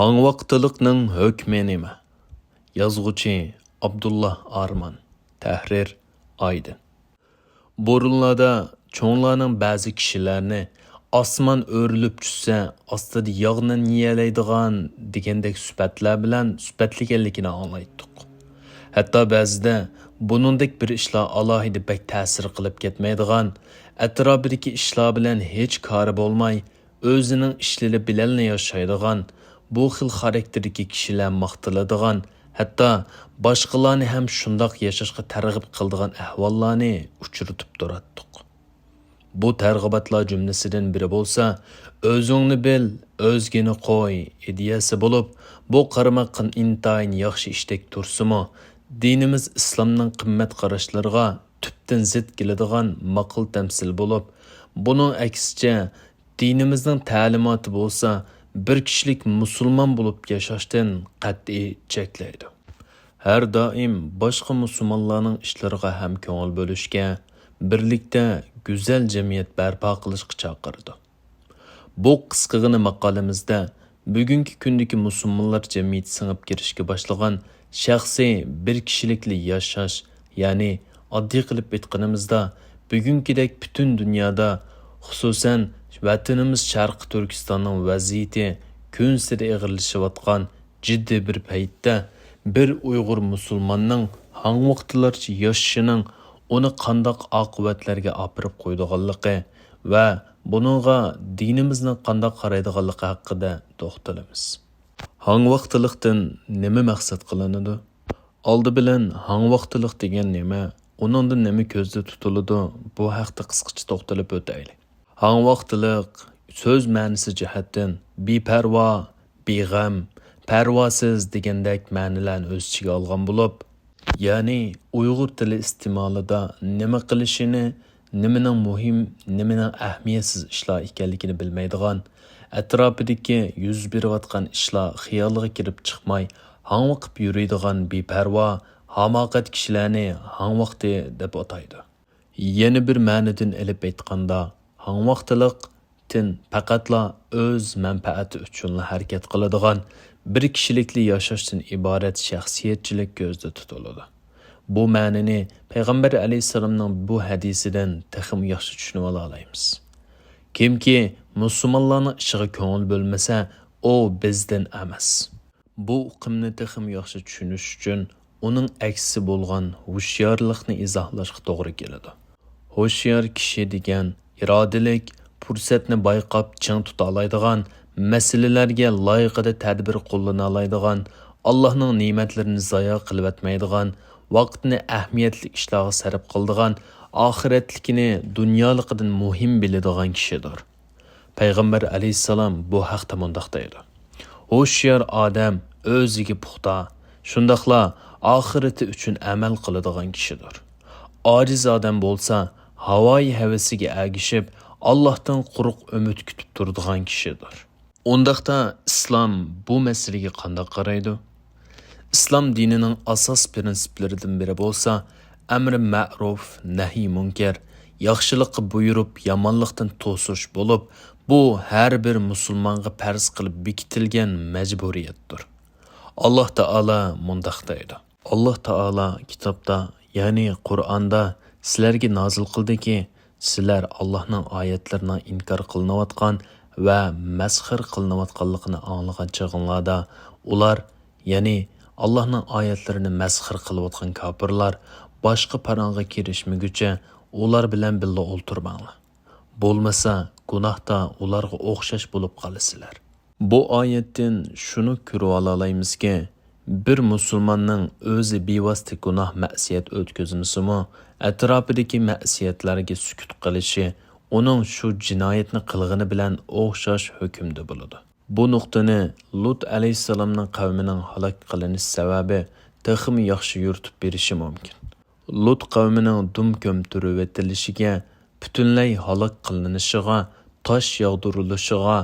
Hangvaqtılıqning hukmi nima? Yozuvchi Abdullah Arman. Tahrir Aydin. Burunlarda cho'nglarning ba'zi kishilarni osmon o'rilib tushsa, ostida yog'ni niyalaydigan degandek sifatlar bilan sifatlaganligini anglaydik. Hatto ba'zida buningdek bir ishlar alohida bak ta'sir qilib ketmaydigan, atrofidagi ishlar bilan hech kori bo'lmay, o'zining ishlari bilan yashaydigan, bu xil xarakterdagi kishilar maqtiladigan, hatto boshqalarni ham shundoq yashashga targ'ib qiladigan ahvollarni uchratib turatdik. Bu targ'ibotlar jumlasidan biri bo'lsa, o'zingni bil, o'zgini qo'y ideyasi bo'lib, bu qarmoqqa intayin yaxshi ishdek tursimi, dinimiz islomning qimmat qarashlariga tubdan zid keladigan maqul tamsil bo'lib, buning aksicha dinimizning ta'limoti bo'lsa, bir kishilik musulmon bo'lib yashashdan qat'iy cheklaydi. Har doim boshqa musulmonlarning ishlariga ham ko'ngil bo'lishga, birlikda go'zal jamiyat barpo qilishga chaqirdi. Bu qisqagina maqolamizda bugungi kundagi musulmonlar jamiyati singib kirishga boshlagan shaxsiy bir kishilikli yashash, ya'ni oddiy qilib aytganimizda bugünkidek butun dunyoda, xususan vatanimiz Sharqi Turkistonning vaziyati kun sari og'irlashayotgan jiddiy bir paytda bir Uyg'ur musulmonning hangvaqtlarcha yashashining uni qandoq oqibatlarga olib qo'ydiganligi va buningga dinimizning qandoq qaraydiganligi haqida to'xtalamiz. Hangvaqtliqdan nima maqsad qilinadi? Oldi bilan hangvaqtliq degan nima, uningdan nima ko'zda tutiladi? Bu haqda qisqacha to'xtalib o'taylik. Hangvaqtliq so'z ma'nosi jihatdan beparvo, beg'am, parvosiz degandek ma'nolarni o'z ichiga olgan bo'lib, ya'ni Uyg'ur tili iste'molida nima qilishini, nimaning muhim, nimaning ahamiyatsiz ishlar ekanligini bilmaydigan, atrofidagi yuz berayotgan ishlar xiyoliga kirib chiqmay, hangvaqib yuradigan beparvo, hamoqat kishilarni hangvaqti deb ataydi. Yana bir ma'nodan ilib aytganda, hangvaqtliqdan faqatla o'z manfaati uchun harakat qiladigan bir kishilikli yashashdan iborat shaxsiyatchilik ko'zda tutiladi. Bu ma'noni Payg'ambar alayhisalomning bu hadisidan texim yaxshi tushunib olaymiz. Kimki musulmonlarning ishiga ko'ngil bo'lmasa, u bizdan emas. Bu uqumni texim yaxshi tushunish uchun uning aksi bo'lgan hushyorlikni izohlashga to'g'ri keladi. Hushyor kishi degan irodalik, fursatni bayqab ching tuta oladigan, masalalarga loyiqada tadbir qo'llana oladigan, Allohning ne'matlarini zoya qilib o'tmaydigan, vaqtni ahamiyatli ishlarga sarf qiladigan, oxiratlikini dunyoliqidan muhim biladigan kishidir. Payg'ambar alayhissalom bu haqda mundoq deydi: Hushyor odam o'ziga puxta, shundoqla oxirati uchun amal qiladigan kishidir. Ojiz odam bo'lsa, havoyi havasiga agishib, Allohdan quruq umid kutib turadigan kishidir. Undaqda islom bu masalaga qanday qaraydi? Islom dinining asos prinsiplaridan biri bo'lsa, amri ma'ruf, nahiy munkar, yaxshilikqa buyurib, yomonlikdan to'sish bo'lib, bu har bir musulmonga farz qilib bekitilgan majburiyatdir. Alloh taolo mundaq deydi. Alloh taolo kitobda, ya'ni Qur'onda sizlarga nozil qildiki, sizlar Allohning oyatlarini inkor qilinayotgan va masxir qilinayotganligini anglagan chog'inglarda ular, ya'ni Allohning oyatlarini masxir qilayotgan kofirlar boshqa parang'a kirishmaguncha ular bilan birga o'ltirmanglar. Bo'lmasa gunohda ularga o'xshash bo'lib qolasizlar. Bu oyatdan shuni ko'rib olamizki, bir musulmonning o'zi bevosita gunoh ma'siyat o'tkazmasimi, atrofidagi ma'siyatlarga sukut qilishi uning shu jinoyatni qilgani bilan o'xshash hukmda bo'ladi. Bu nuqtani Lut alayhissalomning qavmining halok qilinish sababi texim yaxshi yuritib berishi mumkin. Lut qavmining dum ko'mtirib etilishiga, butunlay halok qilinishiga, tosh yog'dirilishiga,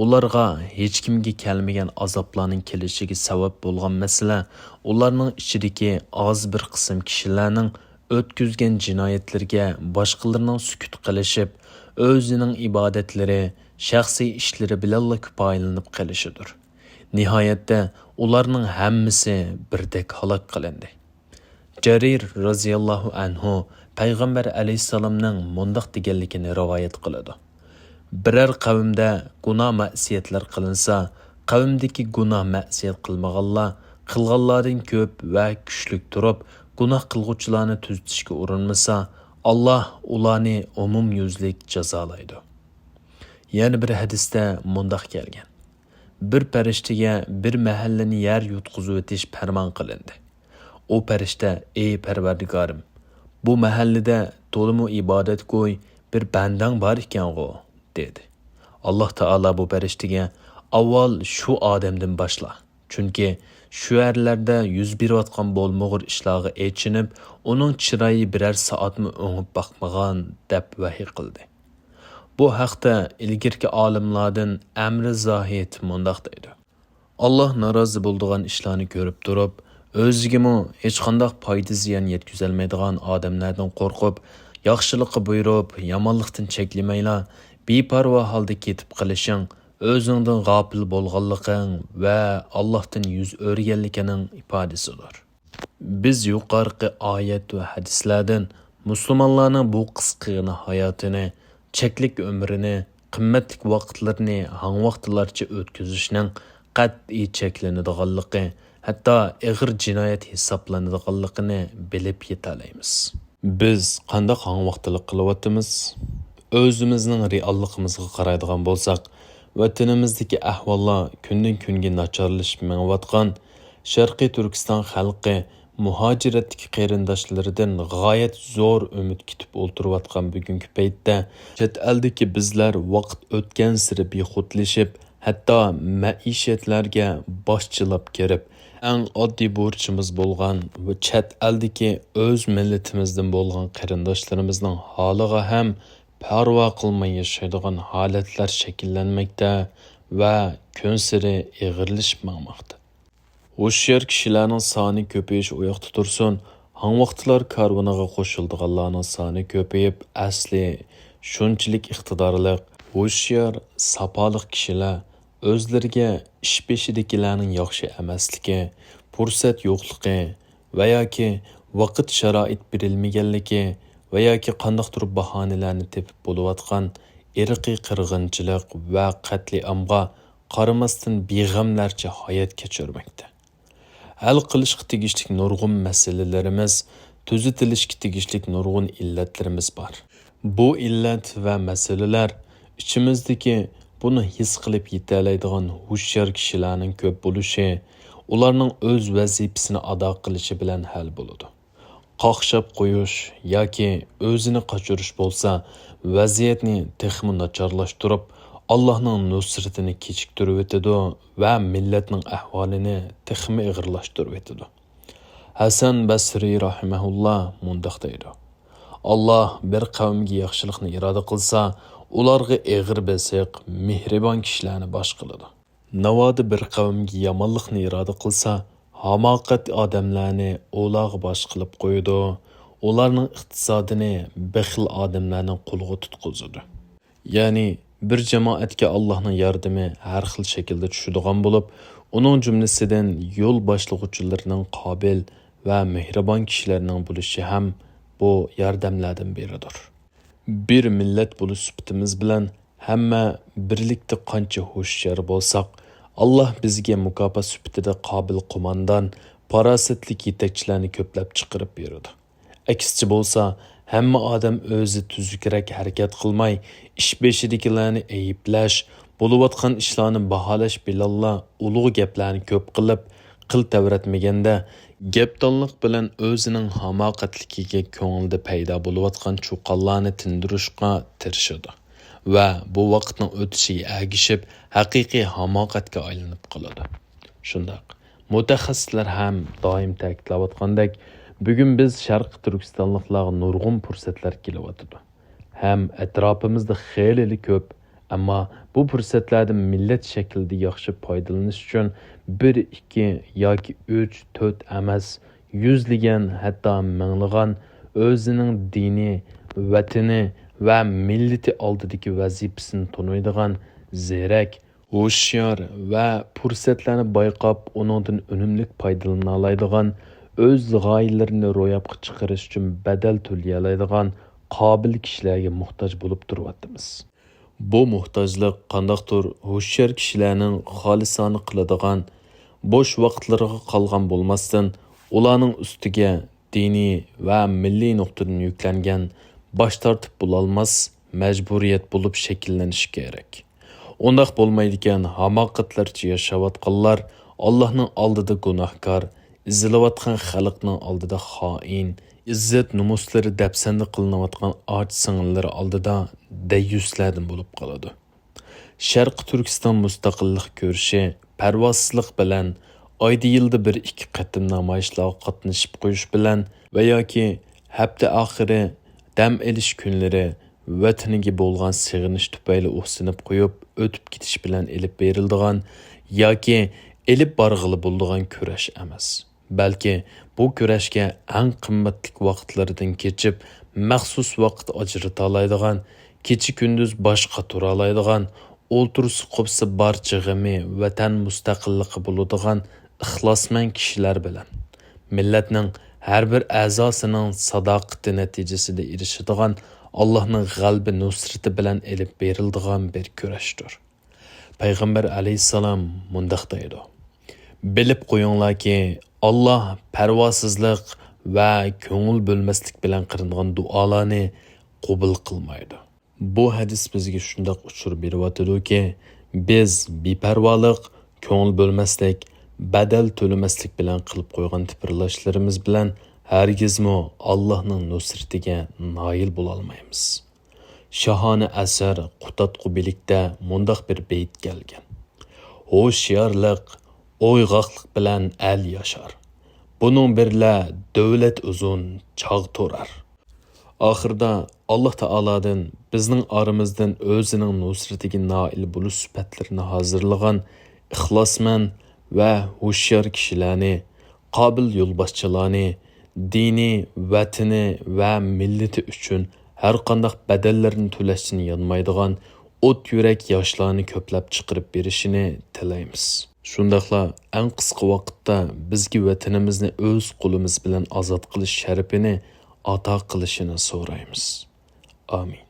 ularga hech kimga kelmagan azoblarning kelishiga sabab bo'lgan masala, ularning ichidagi oz bir qism kishilarning o'tkazgan jinoyatlarga boshqalarning sukut qilishib, o'zining ibodatlari, shaxsiy ishlari bilan kifoyalanib qolishidir. Nihoyatda ularning hammasi birdek halok qilindi. Jarir raziyallohu anhu payg'ambar alayhissalomning mundoq deganligini rivoyat qiladi. Biror qavmda gunoh ma'siyatlar qilinsa, qavmdagi gunoh ma'siyat qilmaganlar qilganlardan ko'p va kuchlik turib, gunoh qilguvchilarni tuzatishga urinmasa, Alloh ularni umum yuzlik jazolaydi. Yana bir hadisda mundoq kelgan. Bir farishtaga bir mahallani yer yutqizib o'tish farmon qilindi. O farishta, ey Parvardigorim, bu mahallada to'limu ibodat qo'y bir bandang bor ekan-ku, dedi. Alloh taolo bu farishtaga avval shu odamdan boshla. Chunki shu yerlarda yuz berayotgan bo'lmag'ur ishlarga echinib, uning chiroyi biror soatmi o'ngib boqmagan deb vahiy qildi. Bu haqda ilgirki olimlardan Amri Zohid mundoq deydi. Alloh norozi bo'ladigan ishlarni ko'rib turib, o'zigimi hech qanday foyda ziyon yetkazolmaydigan odamlardan qo'rqib, yaxshilikqa buyurib, yomonlikdan cheklamayla, beparvo holda ketib qilishing, o'zingdan g'ofil bo'lganliging va Allohdan yuz o'rganligining ifodasidir. Biz yuqorqi oyat va hadislardan musulmonlarning bu qisqa hayotini, cheklik umrini, qimmatli vaqtlarini hangvaqtlarcha o'tkazishning qat'iy cheklanadiganligi, hatto ig'ir jinoyat hisoblanadiganligini bilib yetalaymiz. Biz qanday hangvaqtlik qilyapmiz? O'zimizning realligimizga qaraydigan bo'lsak, vatanimizdagi ahvollar kundan kunga nacharlashib mengayotgan, Sharqiy Turkiston xalqi muhojiratdagi qarindoshlaridan g'oyat zo'r umid kutib o'tirayotgan bugungi paytda chet eldagi bizlar vaqt o'tgan sari bexudlashib, hatto maishatlarga boshchilab kirib, eng oddiy burchimiz bo'lgan va chet eldagi o'z millatimizdan bo'lgan qarindoshlarimizning holiga ham parvo qilmay yashaydigan holatlar shakllanmoqda va kun sari ig'irlashib bormoqda. Hushyor kishilarning soni ko'payish u yoqda tursin, hangvaqtlar karvoniga qo'shildiganlarning soni ko'payib, asli shunchalik iqtidorli, hushyor, sapoliq kishilar o'zlariga ish beshidagilarning yaxshi emasligi, fursat yo'qligi va yoki vaqt sharoit berilmaganligi va yoki qandaqdir bahonalarni tepib bo'layotgan irqiy qirg'inchilik va qatliamga qaramasdan beg'amlarcha hayot kechirmoqda. Hal qilishga tegishli nurg'un masalalarimiz, tuzatilishga tegishli nurg'un illatlarimiz bor. Bu illat va masalalar ichimizdagi buni his qilib yetalaydigan hushyor kishilarning ko'p bo'lishi, ularning o'z vazifasini ado qilishi bilan hal bo'ladi. Qoqshab qo'yish yoki o'zini qochirish bo'lsa, vaziyatni texmi nacharlashtirib, Allohning nusratini kechiktirib o'tadi va millatning ahvolini texmi ig'irlashtirib o'tadi. Hasan Basri rahimahulloh mundoq deydi. Alloh bir qavmga yaxshilikni iroda qilsa, ularga ig'ir besiq, mehribon kishilarni bosh qiladi. Navoda bir qavmga yomonlikni iroda qilsa, hamoqat odamlarni ularga bosh qilib qo'yadi. Ularning iqtisodini bexil odamlarning qo'liga tutqizadi. Ya'ni bir jamoatga Allohning yordami har xil shaklda tushadigan bo'lib, uning jumlasidan yo'l boshlovchilarining qobil va mehribon kishilarning bo'lishi ham bu yordamlardan biridir. Bir millat bo'lish sifatimiz bilan hamma birlikda qancha hushyor bo'lsak, Alloh bizga mukofot sifatida qobil qo'mondan, farosatli yetakchilarni ko'plab chiqarib beradi. Aksicha bo'lsa, hamma odam o'zi tuzukroq harakat qilmay, ish beshidagilarni ayiblash, bo'layotgan ishlarni baholash bilanla ulug' gaplarni ko'p qilib, qil tavratmaganda, gapdonlik bilan o'zining hamoqatligiga ko'ngilda paydo bo'layotgan cho'qonlarni tindirishga tirishadi va bu vaqtning o'tishiga ergishib, haqiqiy hamoqatga aylanib qoladi. Shundoq, mutaxassislar ham doim ta'kidlayotgandek, bugun biz Sharq Turkistonliklarga nurg'un fursatlar kelyapti. Ham atrofimizda xeyli ko'p, ammo bu fursatlardan millat shaklida yaxshi foydalanish uchun 1, 2 yoki 3, 4 emas, yuzlagan, hatto minglagan o'zining dini, vatani va millati oldidagi vazifasini tunuydigan zerek, Hoşyar va fursatlarni bayqab, uningdan unumlik foydalana oladigan, o'z g'oyalarini ro'yobga chiqarish uchun badal to'lay oladigan qobil kishilarga muhtoj bo'lib turyapmiz. Bu muhtojlik qandaqdir hoşyar kishilarning xolisona qiladigan, bo'sh vaqtlariga qolgan bo'lmasdan, ularning ustiga diniy va milliy nuqtadan yuklangan bosh tortib bo'lolmas majburiyat bo'lib shakllanishi kerak. Ondaq bo'lmaydigan hamoqatlarcha yashayotganlar Allohning oldida gunohkor, izlayotgan xalqning oldida xoin, izzat nomuslari dafsanda qilinayotgan och singillari oldida dayyuslardan bo'lib qoladi. Sharqi Turkiston mustaqillik ko'rishi parvozsizlik bilan oyda yilda 1-2 qatim namoyishlarga qatnashib qo'yish bilan va yoki hafta oxiri dam olish kunlari vataniga bo'lgan sig'inish tufayli o'xsinib qo'yib o'tib ketish bilan elib berildigan yoki elib borg'ili bo'ldigan kurash emas. Balki bu kurashga eng qimmatli vaqtlardan kechib, maxsus vaqt ajrata oladigan, kecha kunduz boshqa tura oladigan, o'ltirsi qopsi barcha g'ami vatan mustaqilligi bo'ladigan ixlosmand kishilar bilan millatning har bir a'zosining sadoqati natijasida erishadigan Allah'ın g'albi nusrati bilan elib berildigan bir kurashdir. Payg'ambar alayhissalom mundaq deydi: Bilib qo'yinglarki, Allah parvosizlik va ko'ngil bo'lmaslik bilan qilingan duolarni qabul qilmaydi. Bu hadis bizga shundoq uchur beryotidiki, biz beparvolik, ko'ngil bo'lmaslik, badal to'lamaslik bilan qilib qo'ygan tipirlashlarimiz bilan hargizmi Allah'ның nusratiga nail bo'lolmaymiz. Shahona asar Qutatqu bilikda mundaq bir beyt kelgan: Hoşyarlik, o'yg'oqlik bilan al yashar. Buning birla davlat uzun chog' to'rar. Oxirda Alloh taoladan bizning oramizdan o'zining nusratiga nail bo'lish sifatlarini hozirlagan ixlosmand va hoşyar kishilarni, qobil yo'lboshchilarni, dini, vatani va millati uchun har qanday badallarni to'lashni yanmaydigan o't yurak yoshlarni ko'plab chiqarib berishini tilaymiz. Shundaqla eng qisqa vaqtda bizga vatanimizni o'z qo'limiz bilan ozod qilish sharafini ato qilishini so'raymiz. Amin.